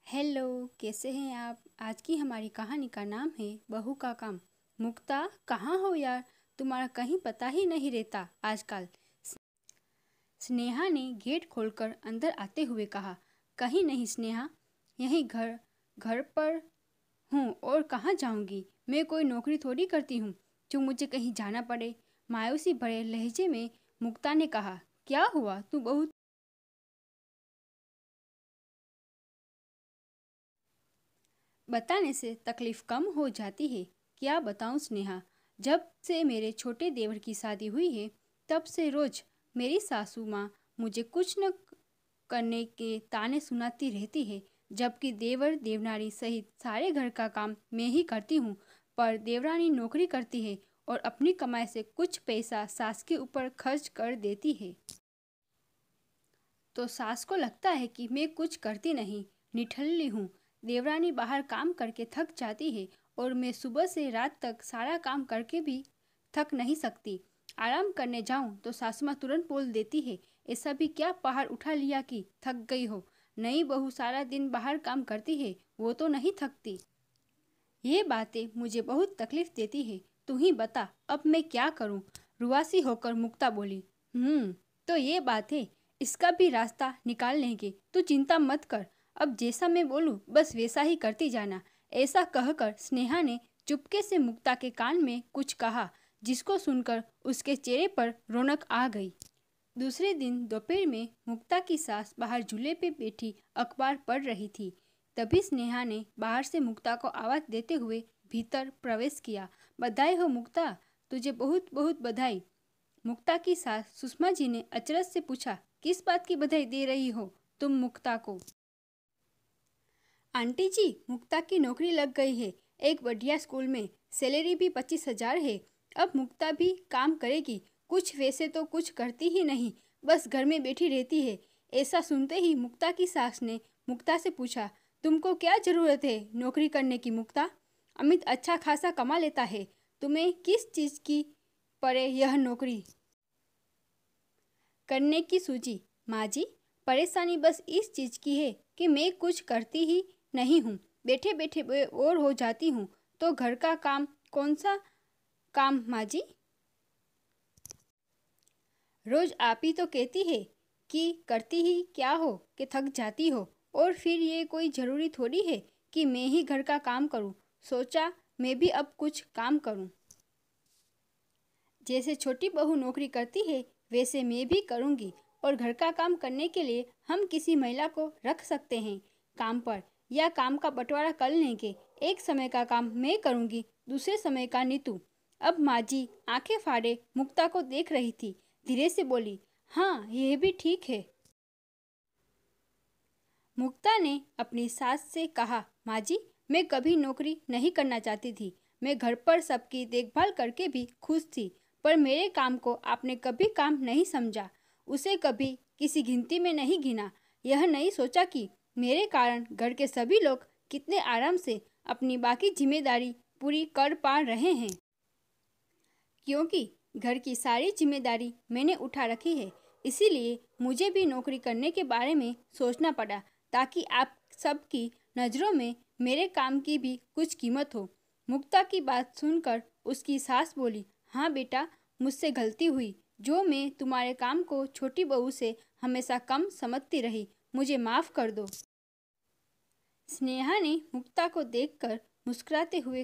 Hello, कैसे हैं आप। आज की हमारी कहानी का नाम है बहू का काम। मुक्ता, कहाँ हो यार, तुम्हारा कहीं पता ही नहीं रहता आजकल। स्नेहा ने गेट खोलकर अंदर आते हुए कहा। कहीं नहीं स्नेहा, यही घर घर पर हूँ और कहाँ जाऊँगी। मैं कोई नौकरी थोड़ी करती हूँ जो मुझे कहीं जाना पड़े। मायूसी भरे लहजे में मुक्ता ने कहा। क्या हुआ, तू बहुत बताने से तकलीफ कम हो जाती है। क्या बताऊं स्नेहा, जब से मेरे छोटे देवर की शादी हुई है तब से रोज मेरी सासू माँ मुझे कुछ न करने के ताने सुनाती रहती है, जबकि देवर देवनारी सहित सारे घर का काम मैं ही करती हूँ। पर देवरानी नौकरी करती है और अपनी कमाई से कुछ पैसा सास के ऊपर खर्च कर देती है। तो सास को लगता है कि मैं कुछ करती नहीं, निठल्ली हूँ। देवरानी बाहर काम करके थक जाती है और मैं सुबह से रात तक सारा काम करके भी थक नहीं सकती। आराम करने जाऊं तो सासू माँ तुरंत बोल देती है, ऐसा भी क्या पहाड़ उठा लिया कि थक गई हो। नई बहू सारा दिन बाहर काम करती है, वो तो नहीं थकती। ये बातें मुझे बहुत तकलीफ देती है। तू ही बता, अब मैं क्या करूं। रुआसी होकर मुक्ता बोली। तो ये बात है, इसका भी रास्ता निकाल लेंगे, तू चिंता मत कर। अब जैसा मैं बोलूं बस वैसा ही करती जाना। ऐसा कहकर स्नेहा ने चुपके से मुक्ता के कान में कुछ कहा, जिसको सुनकर उसके चेहरे पर रौनक आ गई। दूसरे दिन दोपहर में मुक्ता की सास बाहर झूले पे बैठी अखबार पढ़ रही थी। तभी स्नेहा ने बाहर से मुक्ता को आवाज देते हुए भीतर प्रवेश किया। बधाई हो मुक्ता, तुझे बहुत बहुत बधाई। मुक्ता की सास सुषमा जी ने अचरज से पूछा। किस बात की बधाई दे रही हो तुम मुक्ता को। आंटी जी, मुक्ता की नौकरी लग गई है, एक बढ़िया स्कूल में। सैलरी भी 25,000 है। अब मुक्ता भी काम करेगी। कुछ वैसे तो कुछ करती ही नहीं, बस घर में बैठी रहती है। ऐसा सुनते ही मुक्ता की सास ने मुक्ता से पूछा, तुमको क्या जरूरत है नौकरी करने की मुक्ता। अमित अच्छा खासा कमा लेता है, तुम्हें किस चीज़ की पड़े यह नौकरी करने की सूझी। माँ जी, परेशानी बस इस चीज़ की है कि मैं कुछ करती ही नहीं हूँ। बैठे बैठे बोर हो जाती हूँ। तो घर का काम कौन सा काम माँ जी। रोज आप ही तो कहती है कि करती ही क्या हो कि थक जाती हो, और फिर ये कोई ज़रूरी थोड़ी है कि मैं ही घर का काम करूँ। सोचा मैं भी अब कुछ काम करूँ। जैसे छोटी बहू नौकरी करती है वैसे मैं भी करूँगी, और घर का काम करने के लिए हम किसी महिला को रख सकते हैं काम पर, या काम का बंटवारा कर लेंगे। एक समय का काम मैं करूँगी, दूसरे समय का नीतू। अब माँ जी आंखें फाड़े मुक्ता को देख रही थी। धीरे से बोली, हाँ यह भी ठीक है। मुक्ता ने अपनी सास से कहा, माँ जी, मैं कभी नौकरी नहीं करना चाहती थी। मैं घर पर सबकी देखभाल करके भी खुश थी। पर मेरे काम को आपने कभी काम नहीं समझा, उसे कभी किसी गिनती में नहीं गिना। यह नहीं सोचा कि मेरे कारण घर के सभी लोग कितने आराम से अपनी बाकी जिम्मेदारी पूरी कर पा रहे हैं। क्योंकि घर की सारी जिम्मेदारी मैंने उठा रखी है, इसीलिए मुझे भी नौकरी करने के बारे में सोचना पड़ा, ताकि आप सबकी नज़रों में मेरे काम की भी कुछ कीमत हो। मुक्ता की बात सुनकर उसकी सास बोली, हाँ बेटा, मुझसे गलती हुई। जो मैं तुम्हारे काम को छोटी बहू से हमेशा कम समझती रही, मुझे माफ़ कर दो। स्नेहा ने मुक्ता को देखकर मुस्कुराते हुए